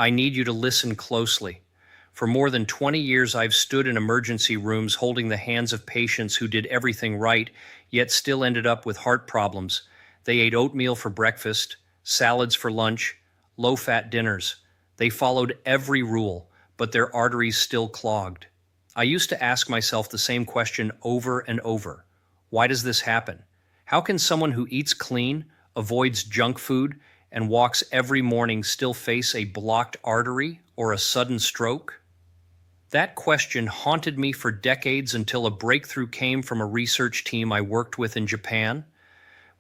I need you to listen closely. For more than 20 years, I've stood in emergency rooms holding the hands of patients who did everything right, yet still ended up with heart problems. They ate oatmeal for breakfast, salads for lunch, low-fat dinners. They followed every rule, but their arteries still clogged. I used to ask myself the same question over and over. Why does this happen? How can someone who eats clean, avoids junk food, and walks every morning still face a blocked artery or a sudden stroke? That question haunted me for decades until a breakthrough came from a research team I worked with in Japan.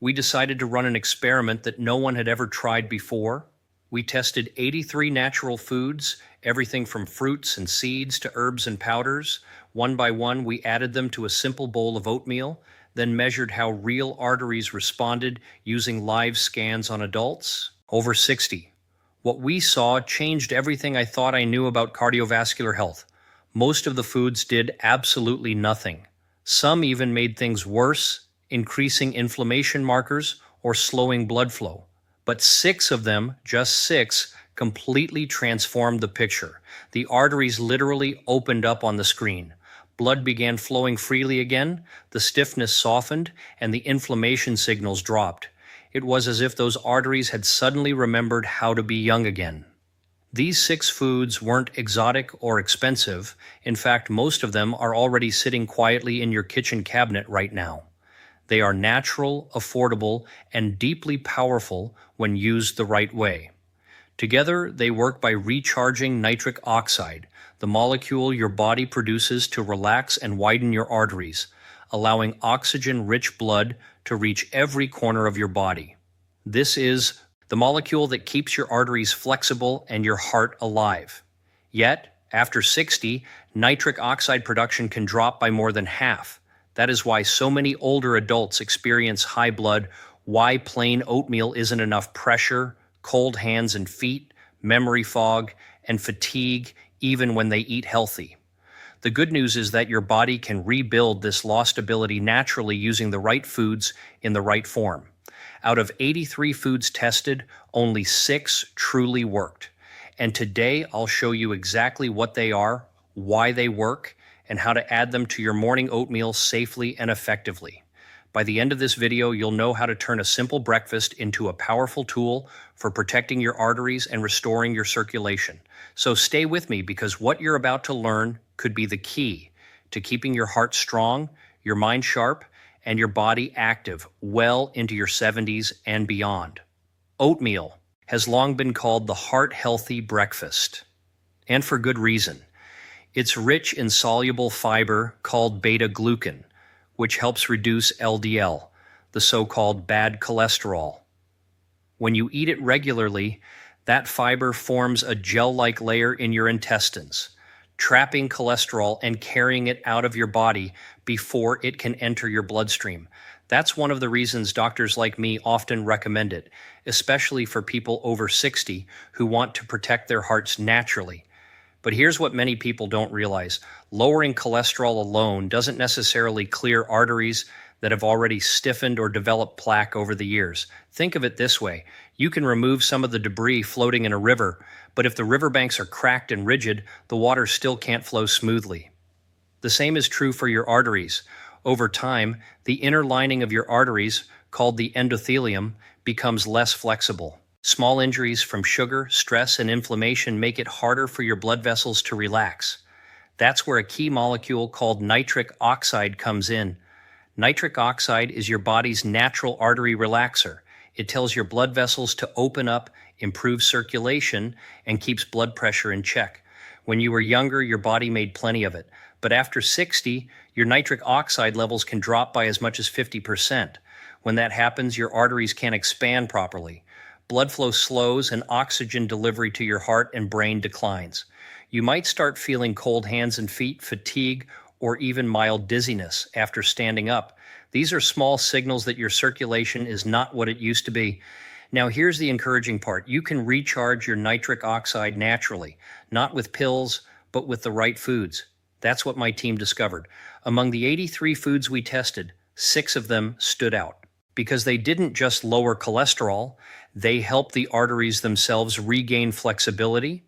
We decided to run an experiment that no one had ever tried before. We tested 83 natural foods, everything from fruits and seeds to herbs and powders. One by one, we added them to a simple bowl of oatmeal, then measured how real arteries responded using live scans on adults over 60. What we saw changed everything I thought I knew about cardiovascular health. Most of the foods did absolutely nothing. Some even made things worse, increasing inflammation markers or slowing blood flow. But 6 of them, just 6, completely transformed the picture. The arteries literally opened up on the screen. Blood began flowing freely again, the stiffness softened, and the inflammation signals dropped. It was as if those arteries had suddenly remembered how to be young again. These 6 foods weren't exotic or expensive. In fact, most of them are already sitting quietly in your kitchen cabinet right now. They are natural, affordable, and deeply powerful when used the right way. Together, they work by recharging nitric oxide, the molecule your body produces to relax and widen your arteries, allowing oxygen-rich blood to reach every corner of your body. This is the molecule that keeps your arteries flexible and your heart alive. Yet, after 60, nitric oxide production can drop by more than half. That is why so many older adults experience high blood, why plain oatmeal isn't enough pressure, cold hands and feet, memory fog, and fatigue even when they eat healthy. The good news is that your body can rebuild this lost ability naturally using the right foods in the right form. Out of 83 foods tested, only 6 truly worked. And today I'll show you exactly what they are, why they work, and how to add them to your morning oatmeal safely and effectively. By the end of this video, you'll know how to turn a simple breakfast into a powerful tool for protecting your arteries and restoring your circulation. So stay with me because what you're about to learn could be the key to keeping your heart strong, your mind sharp, and your body active well into your 70s and beyond. Oatmeal has long been called the heart-healthy breakfast, and for good reason. It's rich in soluble fiber called beta-glucan, which helps reduce LDL, the so-called bad cholesterol. When you eat it regularly, that fiber forms a gel-like layer in your intestines, trapping cholesterol and carrying it out of your body before it can enter your bloodstream. That's one of the reasons doctors like me often recommend it, especially for people over 60 who want to protect their hearts naturally. But here's what many people don't realize. Lowering cholesterol alone doesn't necessarily clear arteries that have already stiffened or developed plaque over the years. Think of it this way. You can remove some of the debris floating in a river, but if the riverbanks are cracked and rigid, the water still can't flow smoothly. The same is true for your arteries. Over time, the inner lining of your arteries, called the endothelium, becomes less flexible. Small injuries from sugar, stress, and inflammation make it harder for your blood vessels to relax. That's where a key molecule called nitric oxide comes in. Nitric oxide is your body's natural artery relaxer. It tells your blood vessels to open up, improves circulation, and keeps blood pressure in check. When you were younger, your body made plenty of it. But after 60, your nitric oxide levels can drop by as much as 50%. When that happens, your arteries can't expand properly. Blood flow slows and oxygen delivery to your heart and brain declines. You might start feeling cold hands and feet, fatigue, or even mild dizziness after standing up. These are small signals that your circulation is not what it used to be. Now here's the encouraging part. You can recharge your nitric oxide naturally, not with pills, but with the right foods. That's what my team discovered. Among the 83 foods we tested, 6 of them stood out because they didn't just lower cholesterol, they helped the arteries themselves regain flexibility,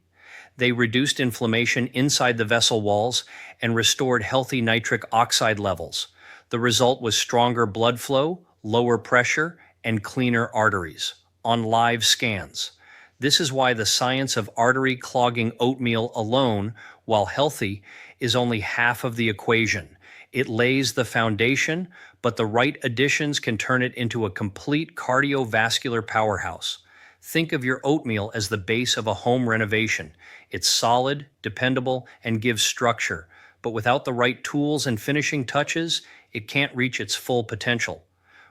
They reduced inflammation inside the vessel walls and restored healthy nitric oxide levels. The result was stronger blood flow, lower pressure, and cleaner arteries on live scans. This is why the science of artery clogging oatmeal alone, while healthy, is only half of the equation. It lays the foundation, but the right additions can turn it into a complete cardiovascular powerhouse. Think of your oatmeal as the base of a home renovation. It's solid, dependable, and gives structure, but without the right tools and finishing touches, it can't reach its full potential.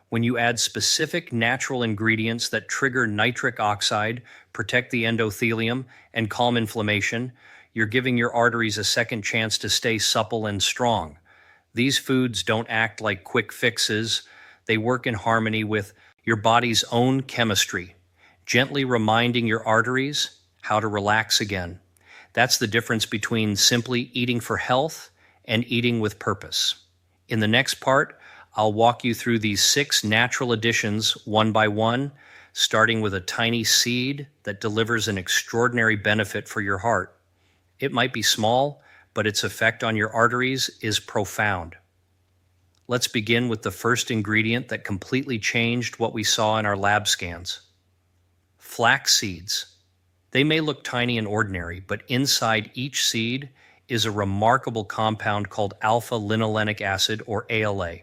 When you add specific natural ingredients that trigger nitric oxide, protect the endothelium, and calm inflammation, you're giving your arteries a second chance to stay supple and strong. These foods don't act like quick fixes. They work in harmony with your body's own chemistry, gently reminding your arteries how to relax again. That's the difference between simply eating for health and eating with purpose. In the next part, I'll walk you through these 6 natural additions one by one, starting with a tiny seed that delivers an extraordinary benefit for your heart. It might be small, but its effect on your arteries is profound. Let's begin with the first ingredient that completely changed what we saw in our lab scans. Flax seeds. They may look tiny and ordinary, but inside each seed is a remarkable compound called alpha-linolenic acid, or ALA.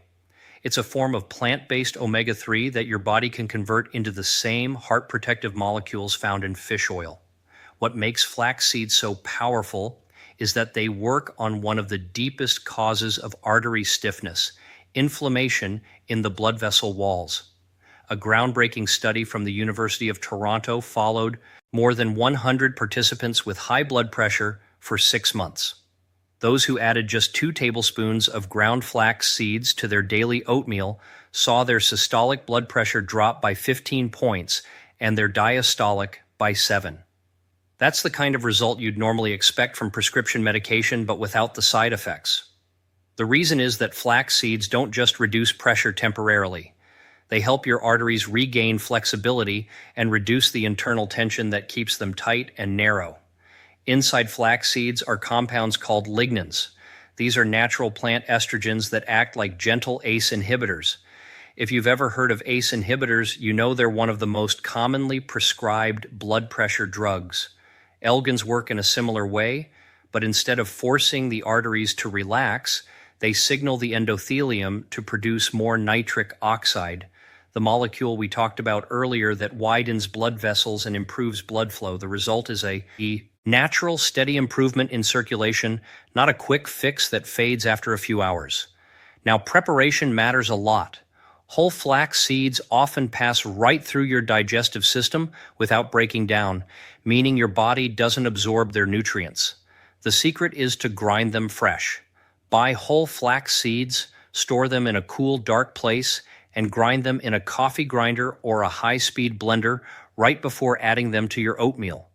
It's a form of plant-based omega-3 that your body can convert into the same heart-protective molecules found in fish oil. What makes flax seeds so powerful is that they work on one of the deepest causes of artery stiffness, inflammation in the blood vessel walls. A groundbreaking study from the University of Toronto followed more than 100 participants with high blood pressure for 6 months. Those who added just 2 tablespoons of ground flax seeds to their daily oatmeal saw their systolic blood pressure drop by 15 points and their diastolic by 7. That's the kind of result you'd normally expect from prescription medication, but without the side effects. The reason is that flax seeds don't just reduce pressure temporarily. They help your arteries regain flexibility and reduce the internal tension that keeps them tight and narrow. Inside flax seeds are compounds called lignans. These are natural plant estrogens that act like gentle ACE inhibitors. If you've ever heard of ACE inhibitors, you know they're one of the most commonly prescribed blood pressure drugs. Elgins work in a similar way, but instead of forcing the arteries to relax, they signal the endothelium to produce more nitric oxide, the molecule we talked about earlier that widens blood vessels and improves blood flow. The result is a natural, steady improvement in circulation, not a quick fix that fades after a few hours. Now, preparation matters a lot. Whole flax seeds often pass right through your digestive system without breaking down, meaning your body doesn't absorb their nutrients. The secret is to grind them fresh. Buy whole flax seeds, store them in a cool, dark place, and grind them in a coffee grinder or a high-speed blender right before adding them to your oatmeal.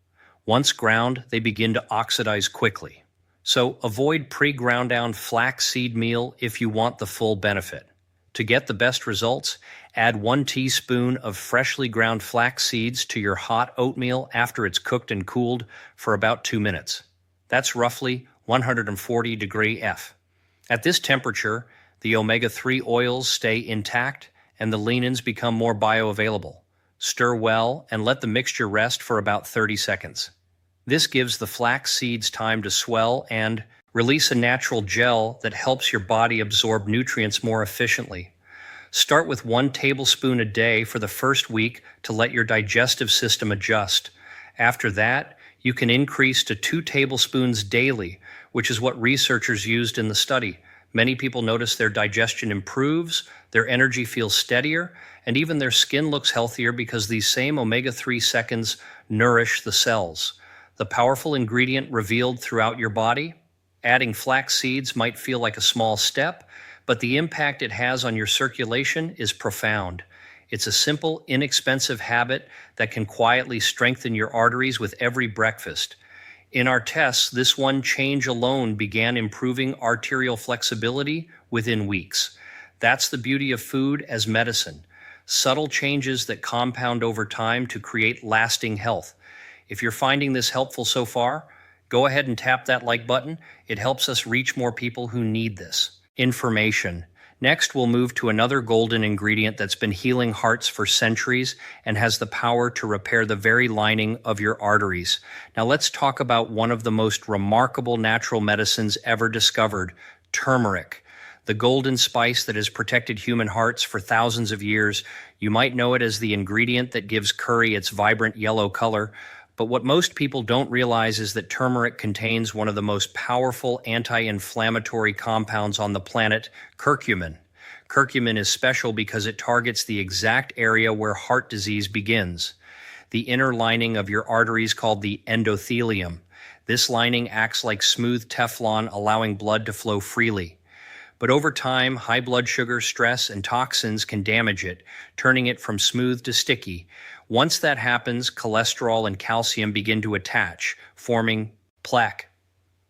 Once ground, they begin to oxidize quickly. So avoid pre-ground down flax seed meal if you want the full benefit. To get the best results, add 1 teaspoon of freshly ground flax seeds to your hot oatmeal after it's cooked and cooled for about 2 minutes. That's roughly 140 degree F. At this temperature, the omega-3 oils stay intact and the lignans become more bioavailable. Stir well and let the mixture rest for about 30 seconds. This gives the flax seeds time to swell and release a natural gel that helps your body absorb nutrients more efficiently. Start with 1 tablespoon a day for the first week to let your digestive system adjust. After that, you can increase to 2 tablespoons daily, which is what researchers used in the study. Many people notice their digestion improves, their energy feels steadier, and even their skin looks healthier because these same omega-3 seconds nourish the cells. The powerful ingredient revealed throughout your body. Adding flax seeds might feel like a small step, but the impact it has on your circulation is profound. It's a simple, inexpensive habit that can quietly strengthen your arteries with every breakfast. In our tests, this one change alone began improving arterial flexibility within weeks. That's the beauty of food as medicine. Subtle changes that compound over time to create lasting health. If you're finding this helpful so far, Go ahead and tap that like button. It helps us reach more people who need this information. Next, we'll move to another golden ingredient that's been healing hearts for centuries and has the power to repair the very lining of your arteries. Now, let's talk about one of the most remarkable natural medicines ever discovered, turmeric. The golden spice that has protected human hearts for thousands of years. You might know it as the ingredient that gives curry its vibrant yellow color. But what most people don't realize is that turmeric contains one of the most powerful anti-inflammatory compounds on the planet, curcumin. Curcumin is special because it targets the exact area where heart disease begins, the inner lining of your arteries called the endothelium. This lining acts like smooth Teflon, allowing blood to flow freely. But over time, high blood sugar, stress, and toxins can damage it, turning it from smooth to sticky. Once that happens, cholesterol and calcium begin to attach, forming plaque.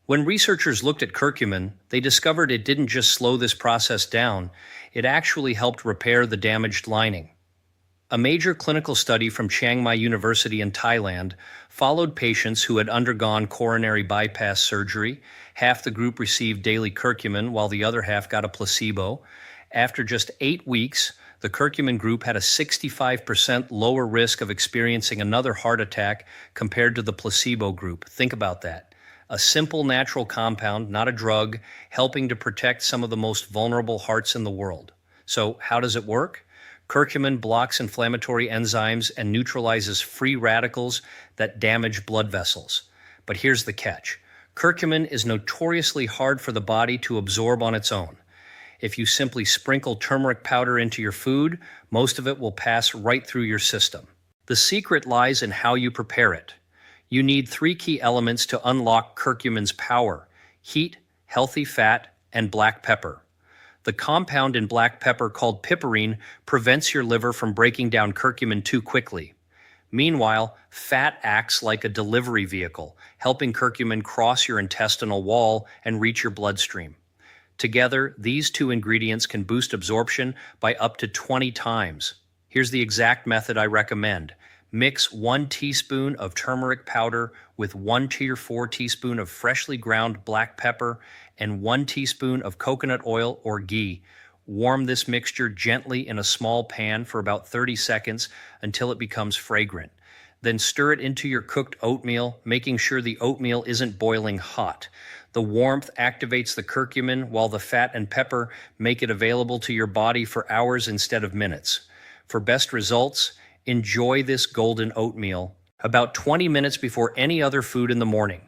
When researchers looked at curcumin, they discovered it didn't just slow this process down, it actually helped repair the damaged lining. A major clinical study from Chiang Mai University in Thailand followed patients who had undergone coronary bypass surgery. Half the group received daily curcumin, while the other half got a placebo. After just 8 weeks, the curcumin group had a 65% lower risk of experiencing another heart attack compared to the placebo group. Think about that. A simple natural compound, not a drug, helping to protect some of the most vulnerable hearts in the world. So how does it work? Curcumin blocks inflammatory enzymes and neutralizes free radicals that damage blood vessels. But here's the catch. Curcumin is notoriously hard for the body to absorb on its own. If you simply sprinkle turmeric powder into your food, most of it will pass right through your system. The secret lies in how you prepare it. You need 3 key elements to unlock curcumin's power: heat, healthy fat, and black pepper. The compound in black pepper called piperine prevents your liver from breaking down curcumin too quickly. Meanwhile, fat acts like a delivery vehicle, helping curcumin cross your intestinal wall and reach your bloodstream. Together, these 2 ingredients can boost absorption by up to 20 times. Here's the exact method I recommend. Mix 1 teaspoon of turmeric powder with 1 to 4 teaspoon of freshly ground black pepper and 1 teaspoon of coconut oil or ghee. Warm this mixture gently in a small pan for about 30 seconds until it becomes fragrant. Then stir it into your cooked oatmeal, making sure the oatmeal isn't boiling hot. The warmth activates the curcumin, while the fat and pepper make it available to your body for hours instead of minutes. For best results, enjoy this golden oatmeal about 20 minutes before any other food in the morning.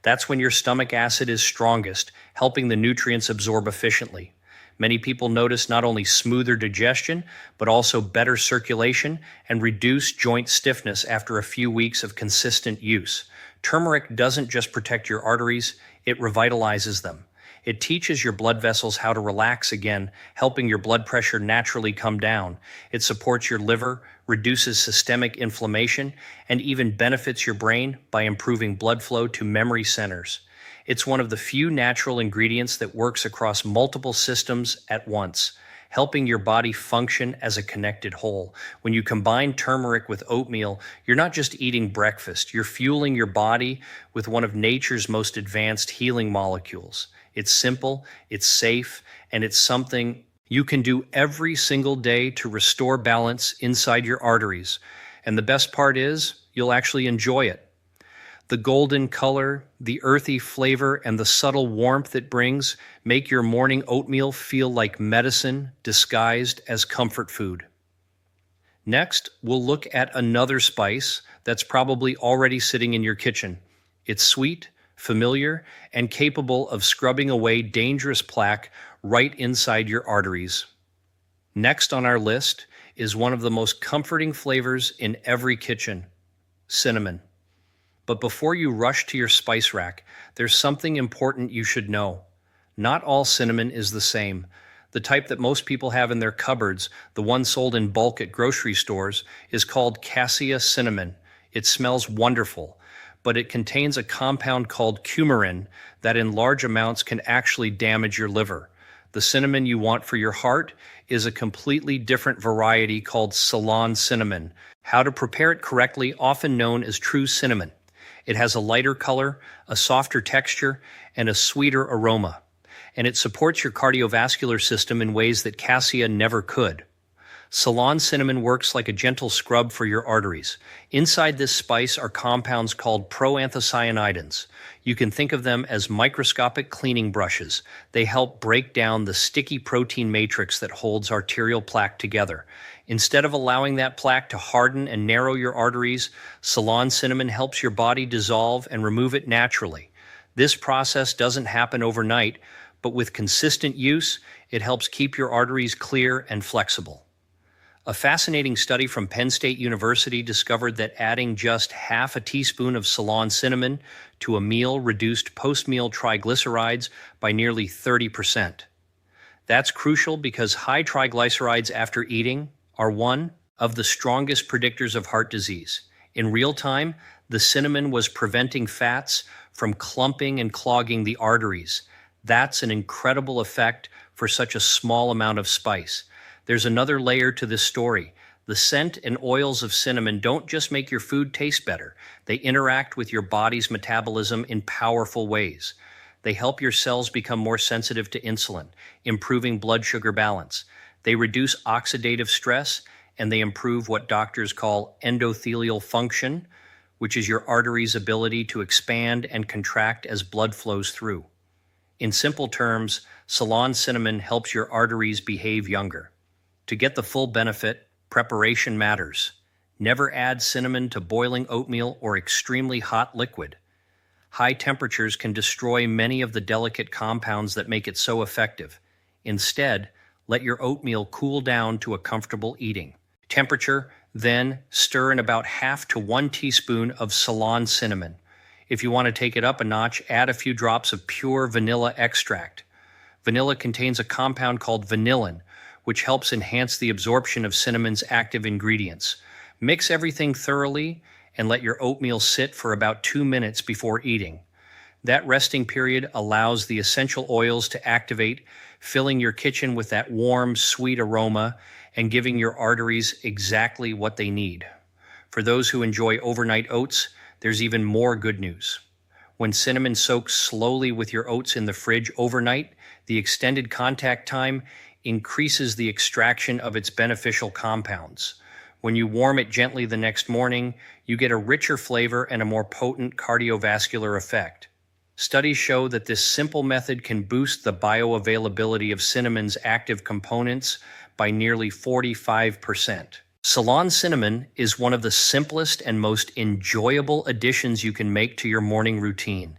That's when your stomach acid is strongest, helping the nutrients absorb efficiently. Many people notice not only smoother digestion, but also better circulation and reduced joint stiffness after a few weeks of consistent use. Turmeric doesn't just protect your arteries, it revitalizes them. It teaches your blood vessels how to relax again, helping your blood pressure naturally come down. It supports your liver, reduces systemic inflammation, and even benefits your brain by improving blood flow to memory centers. It's one of the few natural ingredients that works across multiple systems at once, helping your body function as a connected whole. When you combine turmeric with oatmeal, you're not just eating breakfast, you're fueling your body with one of nature's most advanced healing molecules. It's simple, it's safe, and it's something you can do every single day to restore balance inside your arteries. And the best part is, you'll actually enjoy it. The golden color, the earthy flavor, and the subtle warmth it brings make your morning oatmeal feel like medicine disguised as comfort food. Next, we'll look at another spice that's probably already sitting in your kitchen. It's sweet, familiar, and capable of scrubbing away dangerous plaque right inside your arteries. Next on our list is one of the most comforting flavors in every kitchen: cinnamon. But before you rush to your spice rack, there's something important you should know. Not all cinnamon is the same. The type that most people have in their cupboards, the one sold in bulk at grocery stores, is called cassia cinnamon. It smells wonderful, but it contains a compound called coumarin that in large amounts can actually damage your liver. The cinnamon you want for your heart is a completely different variety called Ceylon cinnamon. How to prepare it correctly, often known as true cinnamon. It has a lighter color, a softer texture, and a sweeter aroma. And it supports your cardiovascular system in ways that cassia never could. Ceylon cinnamon works like a gentle scrub for your arteries. Inside this spice are compounds called proanthocyanidins. You can think of them as microscopic cleaning brushes. They help break down the sticky protein matrix that holds arterial plaque together. Instead of allowing that plaque to harden and narrow your arteries, Ceylon cinnamon helps your body dissolve and remove it naturally. This process doesn't happen overnight, but with consistent use, it helps keep your arteries clear and flexible. A fascinating study from Penn State University discovered that adding just half a teaspoon of Ceylon cinnamon to a meal reduced post-meal triglycerides by nearly 30%. That's crucial because high triglycerides after eating are one of the strongest predictors of heart disease. In real time, the cinnamon was preventing fats from clumping and clogging the arteries. That's an incredible effect for such a small amount of spice. There's another layer to this story. The scent and oils of cinnamon don't just make your food taste better. They interact with your body's metabolism in powerful ways. They help your cells become more sensitive to insulin, improving blood sugar balance. They reduce oxidative stress, and they improve what doctors call endothelial function, which is your artery's ability to expand and contract as blood flows through. In simple terms, Ceylon cinnamon helps your arteries behave younger. To get the full benefit, preparation matters. Never add cinnamon to boiling oatmeal or extremely hot liquid. High temperatures can destroy many of the delicate compounds that make it so effective. Instead, let your oatmeal cool down to a comfortable eating temperature, then stir in about half to 1 teaspoon of Ceylon cinnamon. If you want to take it up a notch, add a few drops of pure vanilla extract. Vanilla contains a compound called vanillin, which helps enhance the absorption of cinnamon's active ingredients. Mix everything thoroughly and let your oatmeal sit for about 2 minutes before eating. That resting period allows the essential oils to activate, filling your kitchen with that warm, sweet aroma and giving your arteries exactly what they need. For those who enjoy overnight oats, there's even more good news. When cinnamon soaks slowly with your oats in the fridge overnight, the extended contact time increases the extraction of its beneficial compounds. When you warm it gently the next morning, you get a richer flavor and a more potent cardiovascular effect. Studies show that this simple method can boost the bioavailability of cinnamon's active components by nearly 45%. Ceylon cinnamon is one of the simplest and most enjoyable additions you can make to your morning routine.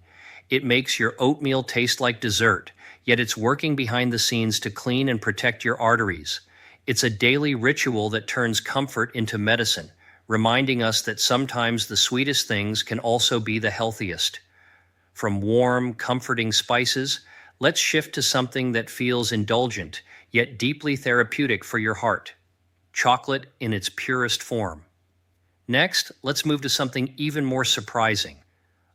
It makes your oatmeal taste like dessert, yet it's working behind the scenes to clean and protect your arteries. It's a daily ritual that turns comfort into medicine, reminding us that sometimes the sweetest things can also be the healthiest. From warm, comforting spices, let's shift to something that feels indulgent, yet deeply therapeutic for your heart. Chocolate in its purest form. Next, let's move to something even more surprising.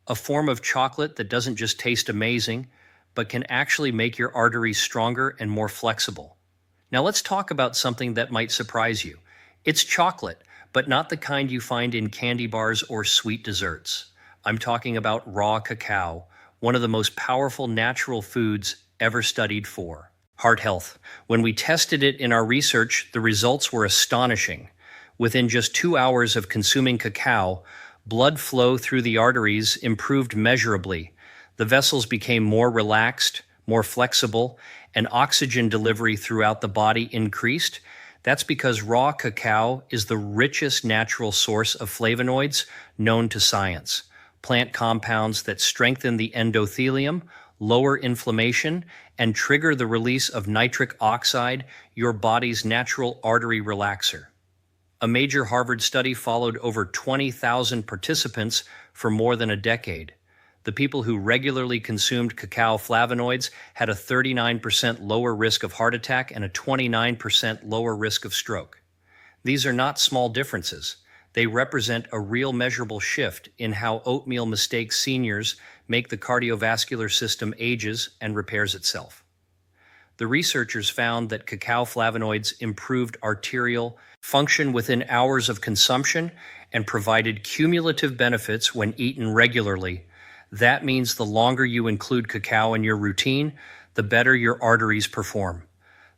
A form of chocolate that doesn't just taste amazing, but can actually make your arteries stronger and more flexible. Now let's talk about something that might surprise you. It's chocolate, but not the kind you find in candy bars or sweet desserts. I'm talking about raw cacao, one of the most powerful natural foods ever studied for heart health. When we tested it in our research, the results were astonishing. Within just 2 hours of consuming cacao, blood flow through the arteries improved measurably. The vessels became more relaxed, more flexible, and oxygen delivery throughout the body increased. That's because raw cacao is the richest natural source of flavonoids known to science, plant compounds that strengthen the endothelium, lower inflammation, and trigger the release of nitric oxide, your body's natural artery relaxer. A major Harvard study followed over 20,000 participants for more than a decade. The people who regularly consumed cacao flavonoids had a 39% lower risk of heart attack and a 29% lower risk of stroke. These are not small differences. They represent a real measurable shift in how oatmeal mistakes seniors make the cardiovascular system ages and repairs itself. The researchers found that cacao flavonoids improved arterial function within hours of consumption and provided cumulative benefits when eaten regularly. That means the longer you include cacao in your routine, the better your arteries perform.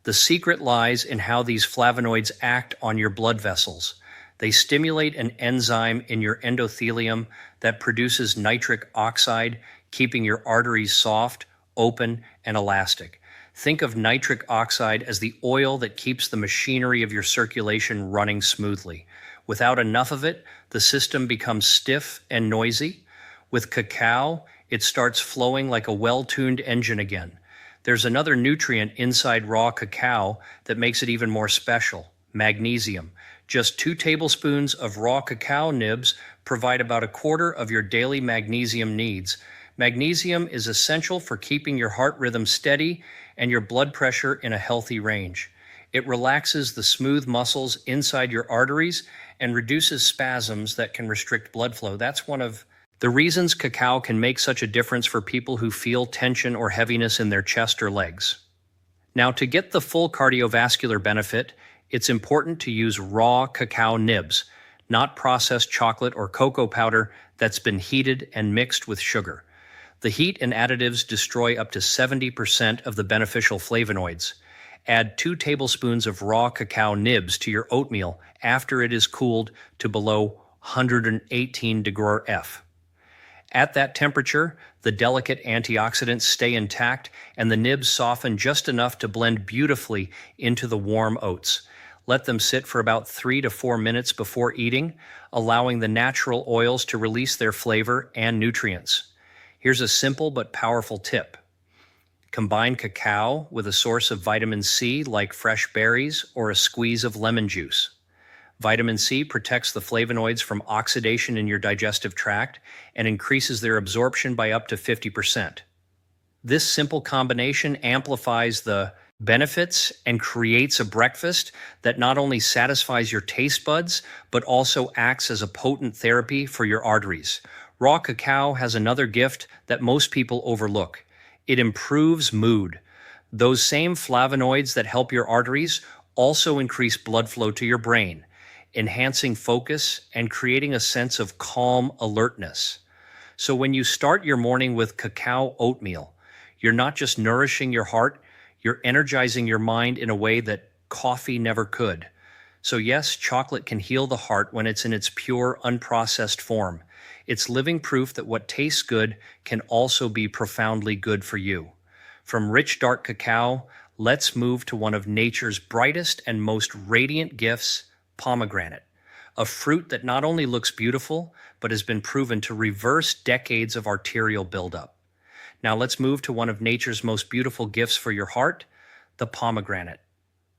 The secret lies in how these flavonoids act on your blood vessels. They stimulate an enzyme in your endothelium that produces nitric oxide, keeping your arteries soft, open, and elastic. Think of nitric oxide as the oil that keeps the machinery of your circulation running smoothly. Without enough of it, the system becomes stiff and noisy. With cacao, it starts flowing like a well-tuned engine again. There's another nutrient inside raw cacao that makes it even more special: magnesium. Just 2 tablespoons of raw cacao nibs provide about a quarter of your daily magnesium needs. Magnesium is essential for keeping your heart rhythm steady and your blood pressure in a healthy range. It relaxes the smooth muscles inside your arteries and reduces spasms that can restrict blood flow. That's one of the reasons cacao can make such a difference for people who feel tension or heaviness in their chest or legs. Now, to get the full cardiovascular benefit, it's important to use raw cacao nibs, not processed chocolate or cocoa powder that's been heated and mixed with sugar. The heat and additives destroy up to 70% of the beneficial flavonoids. Add 2 tablespoons of raw cacao nibs to your oatmeal after it is cooled to below 118 degrees F. At that temperature, the delicate antioxidants stay intact and the nibs soften just enough to blend beautifully into the warm oats. Let them sit for about 3 to 4 minutes before eating, allowing the natural oils to release their flavor and nutrients. Here's a simple but powerful tip. Combine cacao with a source of vitamin C like fresh berries or a squeeze of lemon juice. Vitamin C protects the flavonoids from oxidation in your digestive tract and increases their absorption by up to 50%. This simple combination amplifies the benefits and creates a breakfast that not only satisfies your taste buds, but also acts as a potent therapy for your arteries. Raw cacao has another gift that most people overlook. It improves mood. Those same flavonoids that help your arteries also increase blood flow to your brain, enhancing focus and creating a sense of calm alertness. So when you start your morning with cacao oatmeal, you're not just nourishing your heart, you're energizing your mind in a way that coffee never could. So yes, chocolate can heal the heart when it's in its pure, unprocessed form. It's living proof that what tastes good can also be profoundly good for you. From rich dark cacao, let's move to one of nature's brightest and most radiant gifts, pomegranate, a fruit that not only looks beautiful, but has been proven to reverse decades of arterial buildup. Now let's move to one of nature's most beautiful gifts for your heart, the pomegranate.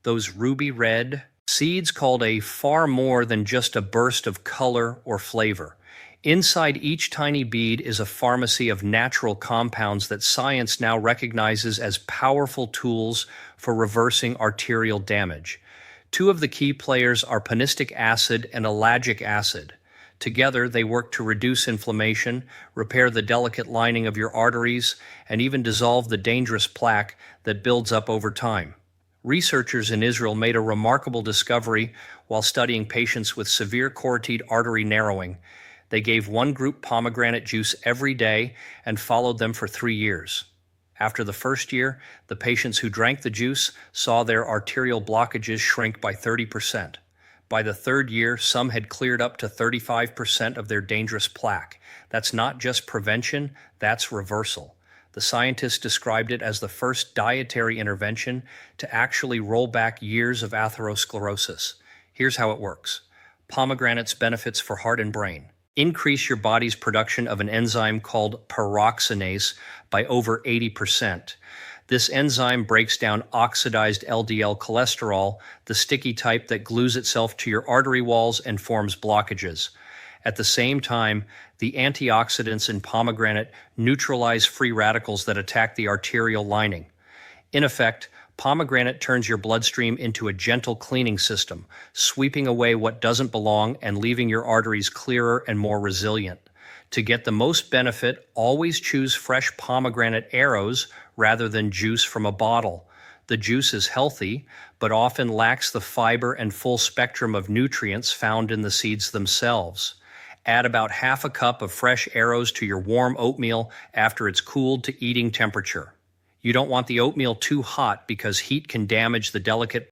Those ruby red seeds called a far more than just a burst of color or flavor. Inside each tiny bead is a pharmacy of natural compounds that science now recognizes as powerful tools for reversing arterial damage. 2 of the key players are panistic acid and ellagic acid. Together, they work to reduce inflammation, repair the delicate lining of your arteries, and even dissolve the dangerous plaque that builds up over time. Researchers in Israel made a remarkable discovery while studying patients with severe carotid artery narrowing. They gave one group pomegranate juice every day and followed them for 3 years. After the first year, the patients who drank the juice saw their arterial blockages shrink by 30%. By the 3rd year, some had cleared up to 35% of their dangerous plaque. That's not just prevention, that's reversal. The scientists described it as the first dietary intervention to actually roll back years of atherosclerosis. Here's how it works. Pomegranate's benefits for heart and brain. Increase your body's production of an enzyme called peroxinase by over 80%. This enzyme breaks down oxidized LDL cholesterol, the sticky type that glues itself to your artery walls and forms blockages. At the same time, the antioxidants in pomegranate neutralize free radicals that attack the arterial lining. In effect, pomegranate turns your bloodstream into a gentle cleaning system, sweeping away what doesn't belong and leaving your arteries clearer and more resilient. To get the most benefit, always choose fresh pomegranate arrows rather than juice from a bottle. The juice is healthy, but often lacks the fiber and full spectrum of nutrients found in the seeds themselves. Add about half a cup of fresh arrows to your warm oatmeal after it's cooled to eating temperature. You don't want the oatmeal too hot because heat can damage the delicate